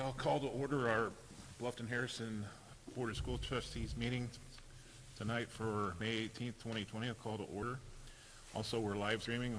I'll call to order our Bluffton Harrison Board of School Trustees meeting tonight for May 18th, 2020. I'll call to order. Also, we're live streaming.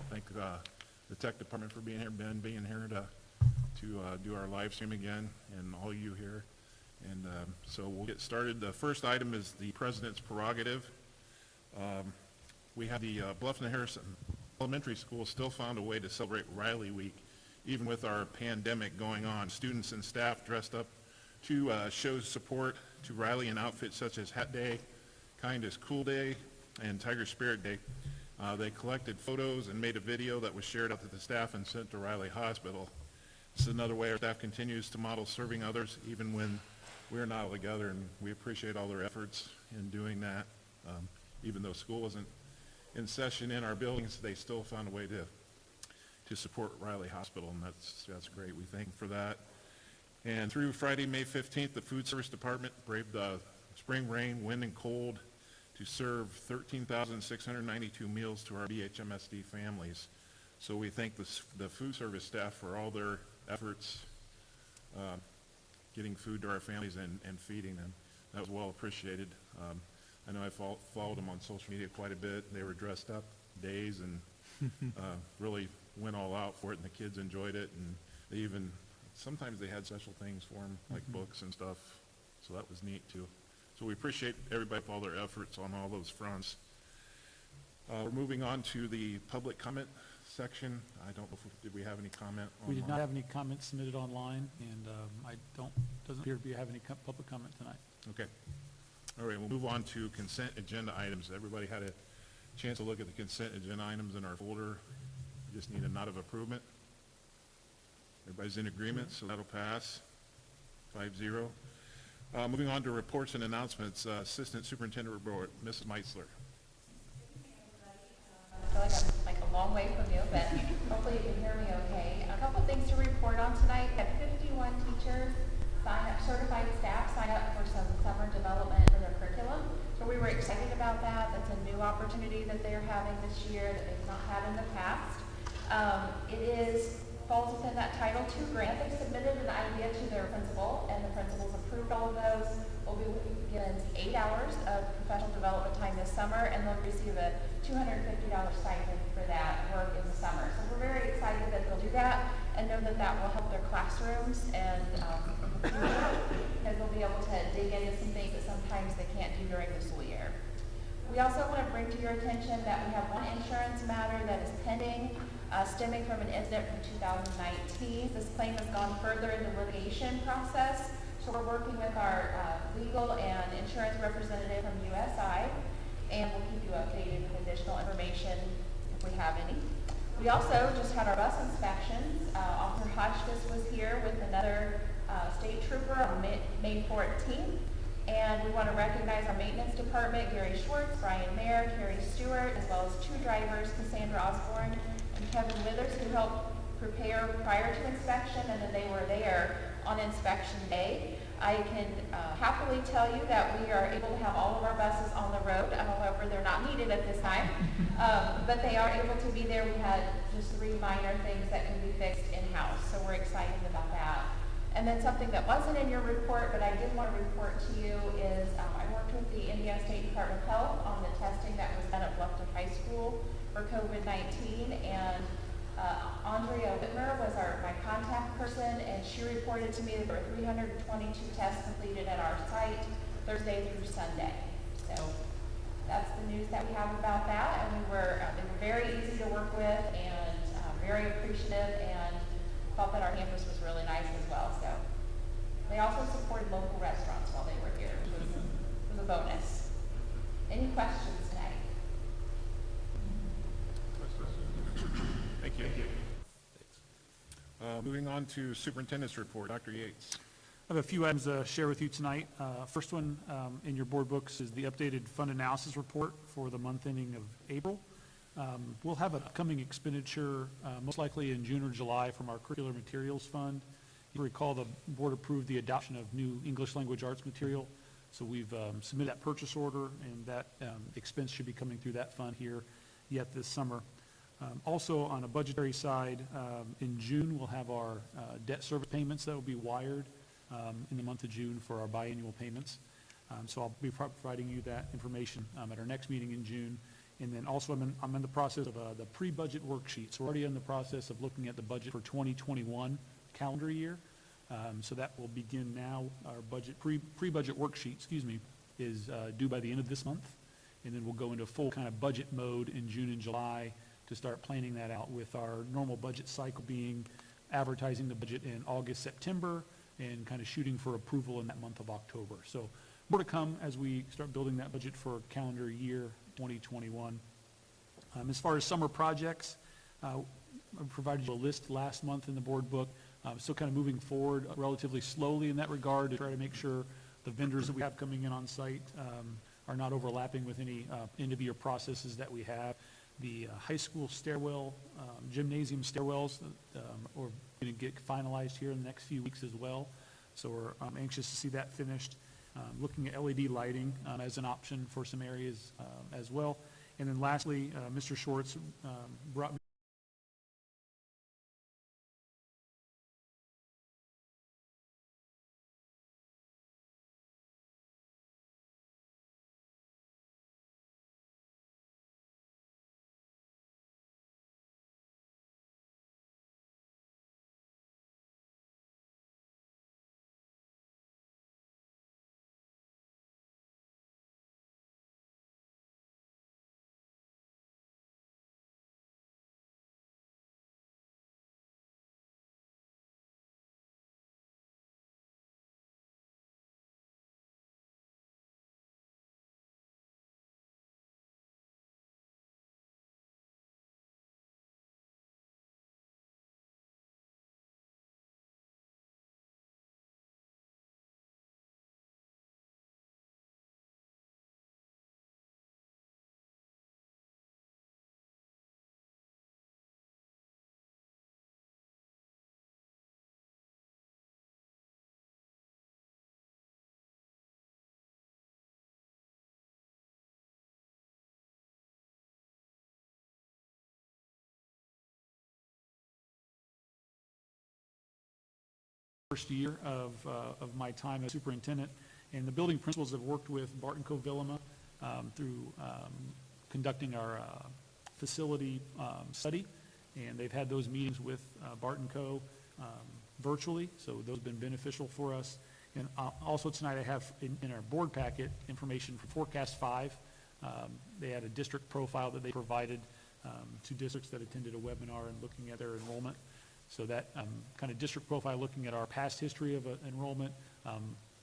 Thank the tech department for being here, Ben being here to do our live stream again, and all you here. And so we'll get started. The first item is the President's Prerogative. We have the Bluffton Harrison Elementary School still found a way to celebrate Riley Week, even with our pandemic going on. Students and staff dressed up to show support to Riley in outfits such as Hat Day, Kind is Cool Day, and Tiger Spirit Day. They collected photos and made a video that was shared out to the staff and sent to Riley Hospital. This is another way our staff continues to model serving others even when we're not all together, and we appreciate all their efforts in doing that. Even though school wasn't in session in our buildings, they still found a way to support Riley Hospital, and that's great. We thank them for that. And through Friday, May 15th, the Food Service Department braved the spring rain, wind, and cold to serve 13,692 meals to our BHMSD families. So we thank the food service staff for all their efforts getting food to our families and feeding them. That was well appreciated. I know I followed them on social media quite a bit. They were dressed up days and really went all out for it, and the kids enjoyed it. And they even, sometimes they had special things for them, like books and stuff. So that was neat too. So we appreciate everybody for all their efforts on all those fronts. We're moving on to the public comment section. I don't know did we have any comment online? We did not have any comments submitted online, and doesn't appear to have any public comment tonight. Okay. All right, we'll move on to consent agenda items. Everybody had a chance to look at the consent agenda items in our folder. We just need a nod of approval. Everybody's in agreement, so that'll pass 5-0. Moving on to reports and announcements. Assistant Superintendent Report, Mrs. Meitzler. I feel like I'm like a long way from you, but hopefully you can hear me okay. A couple things to report on tonight. We had 51 teachers certified staff sign up for some summer development for their curriculum. So we were excited about that. That's a new opportunity that they're having this year that they've not had in the past. Falls within that Title II grant. They submitted an idea to their principal, and the principal's approved all of those. Will be given 8 hours of professional development time this summer, and they'll receive a $250 stipend for that work in the summer. So we're very excited that they'll do that, and know that that will help their classrooms, and because they'll be able to dig into some things that sometimes they can't do during the school year. We also want to bring to your attention that we have one insurance matter that is pending, stemming from an incident from 2019. This claim has gone further in the litigation process, so we're working with our legal and insurance representative from USI, and we'll keep you updated with additional information if we have any. We also just had our bus inspections. Officer Hotchkiss was here with another state trooper on May 14th. And we want to recognize our maintenance department, Gary Schwartz, Brian Mayer, Carrie Stewart, as well as 2 drivers, Cassandra Osborne and Kevin Withers, who helped prepare prior to inspection, and then they were there on inspection day. I can happily tell you that we are able to have all of our buses on the road. However, they're not needed at this time, but they are able to be there. We had just 3 minor things that can be fixed in-house, so we're excited about that. And then something that wasn't in your report, but I did want to report to you is I worked with the Indiana State Department of Health on the testing that was done at Bluffton High School for COVID-19, and Andrea Whitmer was my contact person, and she reported to me that there were 322 tests completed at our site Thursday through Sunday. So that's the news that we have about that, and they were very easy to work with and very appreciative, and thought that our campus was really nice as well. So they also supported local restaurants while they were here, which was a bonus. Any questions tonight? Thank you. Moving on to Superintendent's Report, Dr. Yates. I have a few items to share with you tonight. First one in your board books is the updated fund analysis report for the month ending of April. We'll have an upcoming expenditure most likely in June or July from our curricular materials fund. You recall the board approved the adoption of new English language arts material, so we've submitted that purchase order, and that expense should be coming through that fund here yet this summer. Also, on a budgetary side, in June, we'll have our debt service payments that will be wired in the month of June for our biannual payments. So I'll be providing you that information at our next meeting in June. And then also, I'm in the process of the pre-budget worksheet. So we're already in the process of looking at the budget for 2021 calendar year. So that will begin now. Our budget, pre-budget worksheet, is due by the end of this month. And then we'll go into full kind of budget mode in June and July to start planning that out, with our normal budget cycle being advertising the budget in August, September, and kind of shooting for approval in that month of October. So more to come as we start building that budget for calendar year 2021. As far as summer projects, I provided you a list last month in the board book. Still kind of moving forward relatively slowly in that regard to try to make sure the vendors that we have coming in on site are not overlapping with any end-of-year processes that we have. The high school stairwell, gymnasium stairwells are going to get finalized here in the next few weeks as well. So we're anxious to see that finished. Looking at LED lighting as an option for some areas as well. And then lastly, Mr. Schwartz brought me first year of my time as superintendent, and the building principals have worked with Barton Cove-Villama through conducting our facility study, and they've had those meetings with Barton Co. Virtually, so those have been beneficial for us. And also tonight I have in our board packet information for Forecast 5. They had a district profile that they provided to districts that attended a webinar and looking at their enrollment. So that kind of district profile, looking at our past history of enrollment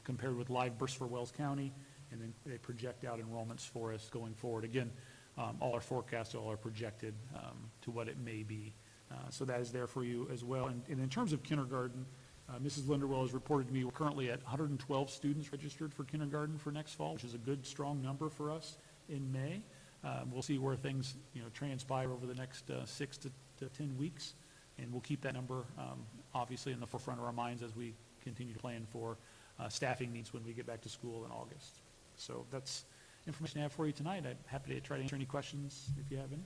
compared with live bursts for Wells County, and then they project out enrollments for us going forward. Again, all our forecasts, all are projected to what it may be. So that is there for you as well. And in terms of kindergarten, Mrs. Linderwell has reported to me we're currently at 112 students registered for kindergarten for next fall, which is a good, strong number for us in May. We'll see where things transpire over the next 6 to 10 weeks. And we'll keep that number obviously in the forefront of our minds as we continue to plan for staffing needs when we get back to school in August. So that's information I have for you tonight. I'm happy to try to answer any questions if you have any.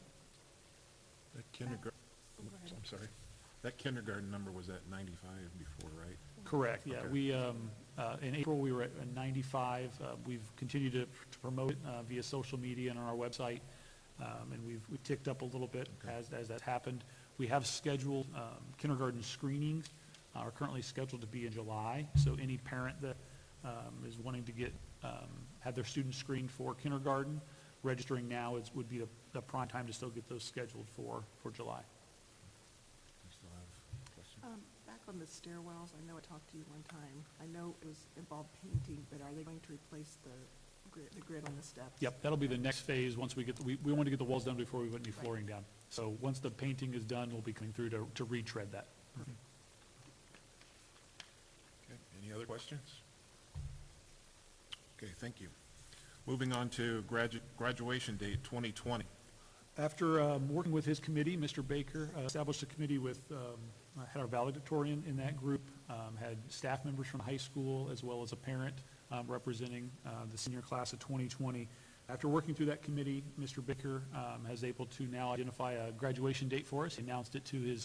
That kindergarten, I'm sorry, that kindergarten number was at 95 before, right? Correct, yeah. Okay. We, in April, we were at 95. We've continued to promote it via social media and on our website, and we've ticked up a little bit as that's happened. We have scheduled kindergarten screenings are currently scheduled to be in July. So any parent that is wanting to have their students screened for kindergarten, registering now would be the prime time to still get those scheduled for July. We still have questions? Back on the stairwells, I know I talked to you one time. I know it was involved painting, but are they going to replace the grid on the steps? Yep, that'll be the next phase once we get, we want to get the walls done before we put any flooring down. So once the painting is done, we'll be coming through to retread that. Okay, any other questions? Okay, thank you. Moving on to graduation date 2020. After working with his committee, Mr. Baker established a committee with, had our valedictorian in that group, had staff members from high school as well as a parent representing the senior class of 2020. After working through that committee, Mr. Bicker has able to now identify a graduation date for us. He announced it to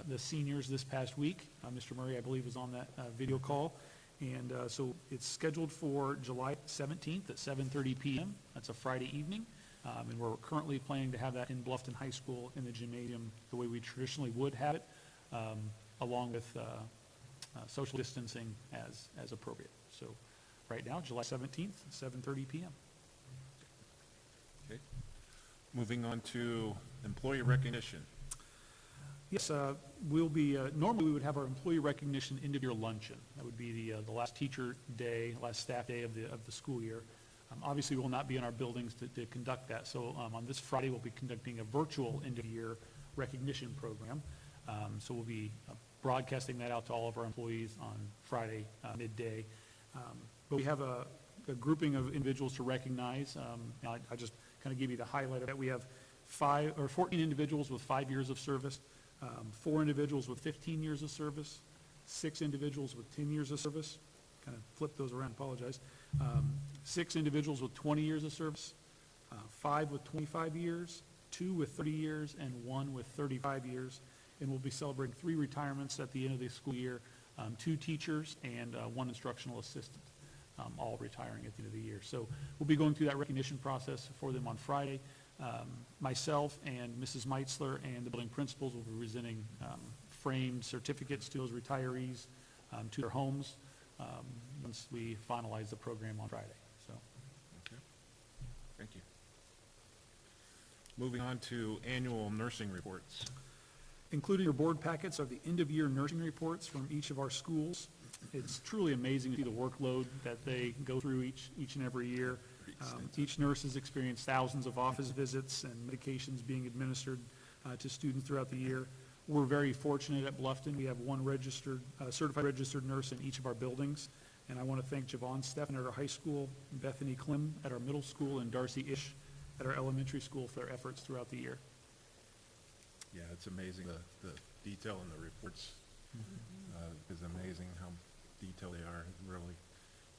the seniors this past week. Mr. Murray, I believe, was on that video call. And so it's scheduled for July 17th at 7:30 p.m. That's a Friday evening. And we're currently planning to have that in Bluffton High School in the gymnasium the way we traditionally would have it, along with social distancing as appropriate. So right now, July 17th, 7:30 p.m. Okay. Moving on to employee recognition. Yes, we'll be, normally we would have our employee recognition end-of-year luncheon. That would be the last teacher day, last staff day of the school year. Obviously, we will not be in our buildings to conduct that. So on this Friday, we'll be conducting a virtual end-of-year recognition program. So we'll be broadcasting that out to all of our employees on Friday midday. But we have a grouping of individuals to recognize. I just kind of give you the highlight of that. We have 14 individuals with 5 years of service, 4 individuals with 15 years of service, 6 individuals with 10 years of service. Kind of flip those around, apologize. 6 individuals with 20 years of service, 5 with 25 years, 2 with 30 years, and 1 with 35 years. And we'll be celebrating 3 retirements at the end of the school year, 2 teachers and 1 instructional assistant, all retiring at the end of the year. So we'll be going through that recognition process for them on Friday. Myself and Mrs. Meitzler and the building principals will be presenting framed certificates to those retirees to their homes once we finalize the program on Friday. So, Okay. Thank you. Moving on to annual nursing reports. including your board packets are the end-of-year nursing reports from each of our schools. It's truly amazing to see the workload that they go through each and every year. Each nurse has experienced thousands of office visits and medications being administered to students throughout the year. We're very fortunate at Bluffton. We have one certified registered nurse in each of our buildings. And I want to thank Javon Steffen at our high school, Bethany Klim at our middle school, and Darcy Ish at our elementary school for their efforts throughout the year. Yeah, it's amazing, the detail in the reports is amazing how detailed they are. It really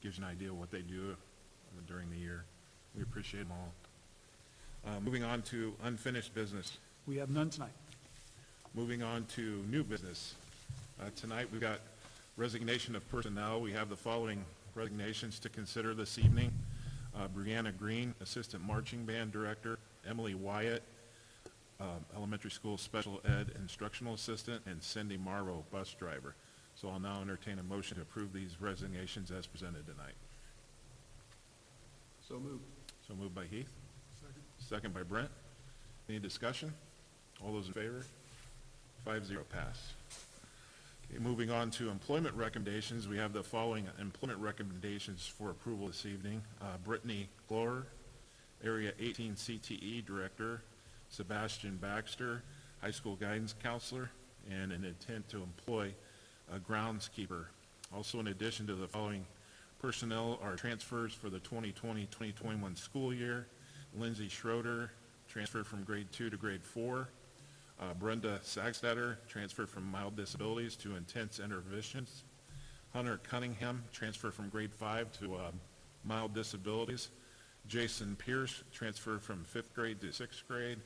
gives you an idea of what they do during the year. We appreciate them all. Moving on to unfinished business. We have none tonight. Moving on to new business. Tonight we've got resignation of personnel. We have the following resignations to consider this evening. Brianna Green, Assistant Marching Band Director, Emily Wyatt, Elementary School Special Ed Instructional Assistant, and Cindy Marrow, Bus Driver. So I'll now entertain a motion to approve these resignations as presented tonight. So moved. So moved by Heath. Second. Second by Brent. Any discussion? All those in favor? 5-0 pass. Okay, moving on to employment recommendations, we have the following employment recommendations for approval this evening. Brittany Glover, Area 18 CTE Director, Sebastian Baxter, High School Guidance Counselor, and an intent to employ a groundskeeper. Also, in addition to the following personnel are transfers for the 2020-2021 school year. Lindsay Schroeder, transferred from grade 2 to grade 4. Brenda Sagstatter, transferred from mild disabilities to intense interventions. Hunter Cunningham, transferred from grade 5 to mild disabilities. Jason Pierce, transferred from 5th grade to 6th grade.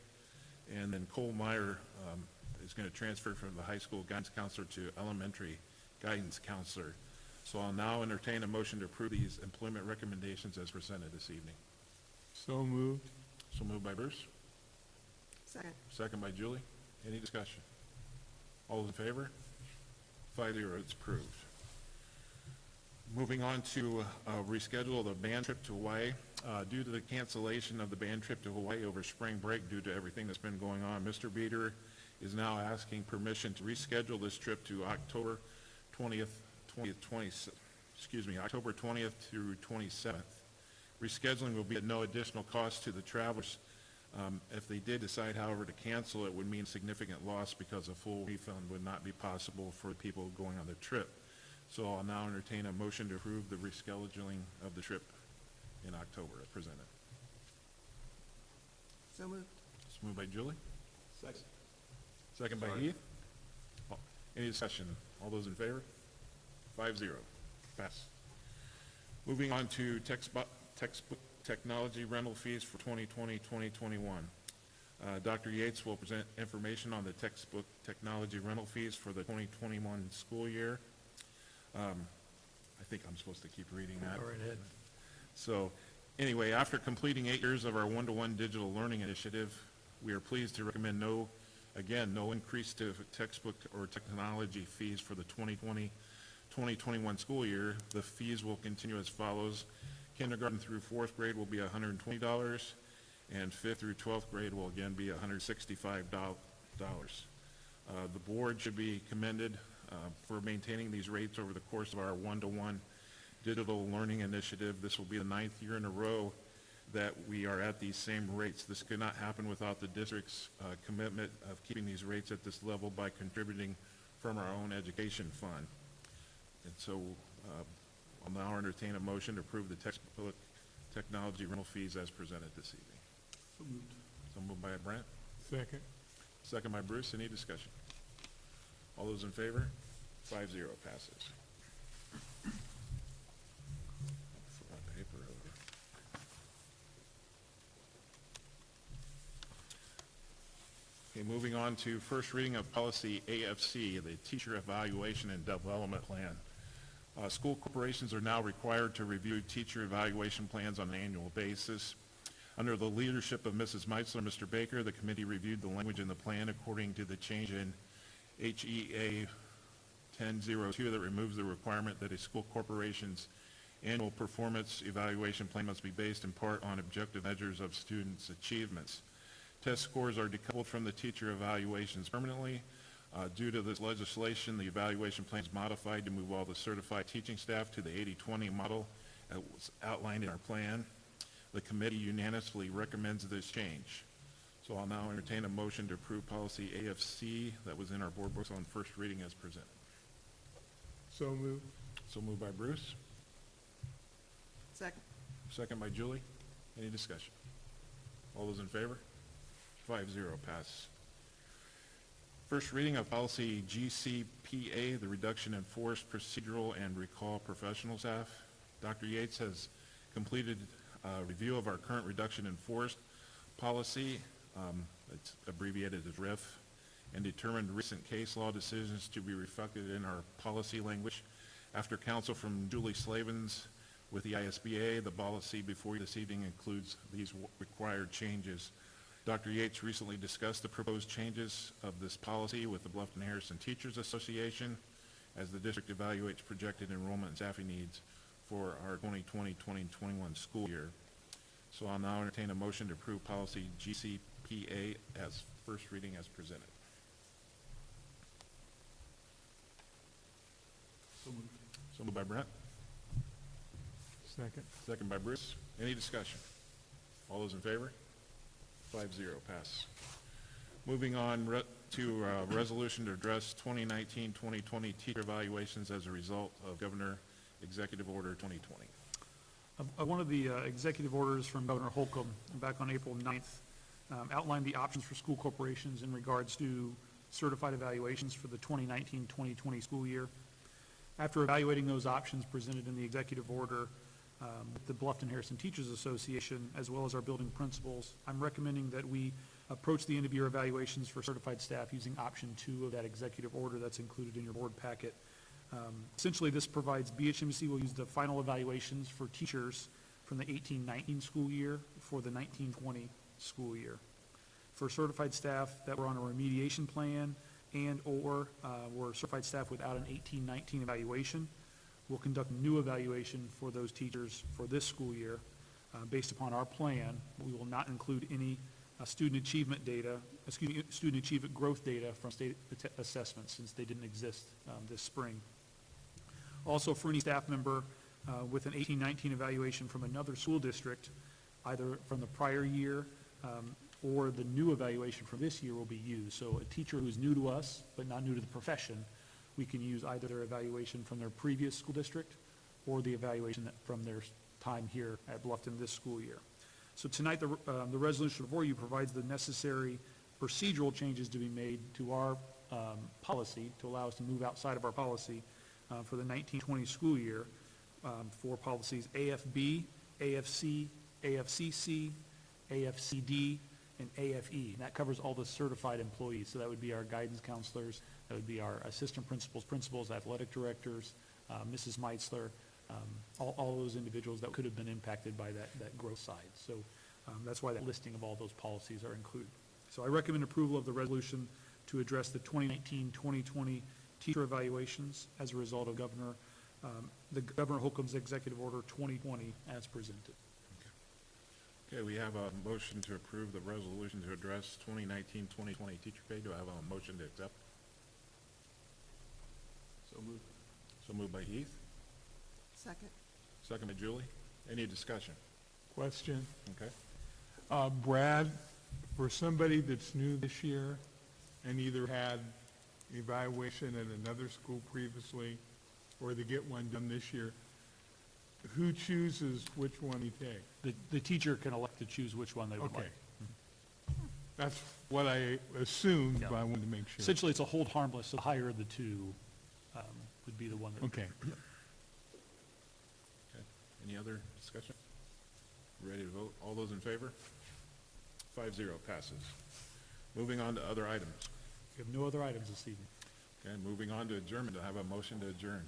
And then Cole Meyer is going to transfer from the high school guidance counselor to elementary guidance counselor. So I'll now entertain a motion to approve these employment recommendations as presented this evening. So moved. So moved by Bruce, Second. second by Julie. Any discussion? All those in favor? 5-0, it's approved. Moving on to reschedule the band trip to Hawaii. Due to the cancellation of the band trip to Hawaii over spring break due to everything that's been going on, Mr. Beater is now asking permission to reschedule this trip to October 20th through 27th. Rescheduling will be at no additional cost to the travelers. If they did decide, however, to cancel, it would mean significant loss because a full refund would not be possible for people going on the trip. So I'll now entertain a motion to approve the rescheduling of the trip in October as presented. So moved. It's moved by Julie, Second. second by Heath. Any discussion? All those in favor? 5-0. Pass. Moving on to textbook technology rental fees for 2020-2021. Dr. Yates will present information on the textbook technology rental fees for the 2021 school year. I think I'm supposed to keep reading that. Go right ahead. So, anyway, after completing 8 years of our one-to-one digital learning initiative, we are pleased to recommend no increase to textbook or technology fees for the 2020-2021 school year. The fees will continue as follows. Kindergarten through 4th grade will be $120, and 5th through 12th grade will again be $165. The board should be commended for maintaining these rates over the course of our one-to-one digital learning initiative. This will be the 9th year in a row that we are at these same rates. This could not happen without the district's commitment of keeping these rates at this level by contributing from our own education fund. And so I'll now entertain a motion to approve the textbook technology rental fees as presented this evening. So moved. So moved by Brent, Second. second by Bruce. Any discussion? All those in favor? 5-0 passes. Flip my paper over. Okay, moving on to first reading of policy AFC, the Teacher Evaluation and Development Plan. School corporations are now required to review teacher evaluation plans on an annual basis. Under the leadership of Mrs. Meitzler and Mr. Baker, the committee reviewed the language in the plan according to the change in HEA 1002 that removes the requirement that a school corporation's annual performance evaluation plan must be based in part on objective measures of students' achievements. Test scores are decoupled from the teacher evaluations permanently. Due to this legislation, the evaluation plan is modified to move all the certified teaching staff to the 80-20 model that was outlined in our plan. The committee unanimously recommends this change. So I'll now entertain a motion to approve policy AFC that was in our board books on first reading as presented. So moved. So moved by Bruce, Second. second by Julie. Any discussion? All those in favor? 5-0 pass. First reading of policy GCPA, the reduction in force, procedural, and recall professional staff. Dr. Yates has completed a review of our current reduction in force policy, it's abbreviated as RIF, and determined recent case law decisions to be reflected in our policy language. After counsel from Julie Slavens with the ISBA, the policy before you this evening includes these required changes. Dr. Yates recently discussed the proposed changes of this policy with the Bluffton Harrison Teachers Association as the district evaluates projected enrollment and staffing needs for our 2020-2021 school year. So I'll now entertain a motion to approve policy GCPA as first reading as presented. So moved. So moved by Brent, Second. second by Bruce. Any discussion? All those in favor? 5-0 pass. Moving on to resolution to address 2019-2020 teacher evaluations as a result of Governor Executive Order 2020. One of the executive orders from Governor Holcomb back on April 9th outlined the options for school corporations in regards to certified evaluations for the 2019-2020 school year. After evaluating those options presented in the executive order with the Bluffton Harrison Teachers Association, as well as our building principals, I'm recommending that we approach the end-of-year evaluations for certified staff using option 2 of that executive order that's included in your board packet. Essentially, this provides BHMSD will use the final evaluations for teachers from the 18-19 school year for the 19-20 school year. For certified staff that were on a remediation plan and or were certified staff without an 18-19 evaluation, we'll conduct new evaluation for those teachers for this school year. Based upon our plan, we will not include any student achievement growth data from state assessments since they didn't exist this spring. Also, for any staff member with an 18-19 evaluation from another school district, either from the prior year or the new evaluation for this year will be used. So a teacher who's new to us but not new to the profession, we can use either their evaluation from their previous school district or the evaluation from their time here at Bluffton this school year. So tonight, the resolution before you provides the necessary procedural changes to be made to our policy to allow us to move outside of our policy for the 19-20 school year for policies AFB, AFC, AFCC, AFCD, and AFE. And that covers all the certified employees. So that would be our guidance counselors, that would be our assistant principals, principals, athletic directors, Mrs. Meitzler, all those individuals that could have been impacted by that growth side. So that's why that listing of all those policies are included. So I recommend approval of the resolution to address the 2019-2020 teacher evaluations as a result of Governor Holcomb's Executive Order 2020 as presented. Okay, we have a motion to approve the resolution to address 2019-2020 teacher pay. Do I have a motion to accept? So moved. So moved by Heath, Second. second by Julie. Any discussion? Question. Okay. Brad, for somebody that's new this year and either had evaluation at another school previously or they get one done this year, who chooses which one we take? The teacher can elect to choose which one they would Okay. like. That's what I assumed, Yeah. but I wanted to make sure. Essentially, it's a hold harmless, so the higher of the two would be the one that. Okay. Okay. Any other discussion? Ready to vote? All those in favor? 5-0 passes. Moving on to other items. We have no other items this evening. Okay, moving on to adjournment. Do I have a motion to adjourn?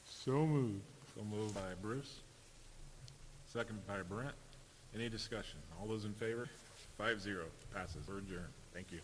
So moved. So moved by Bruce, second by Brent. Any discussion? All those in favor? 5-0 passes. We're adjourned. Thank you.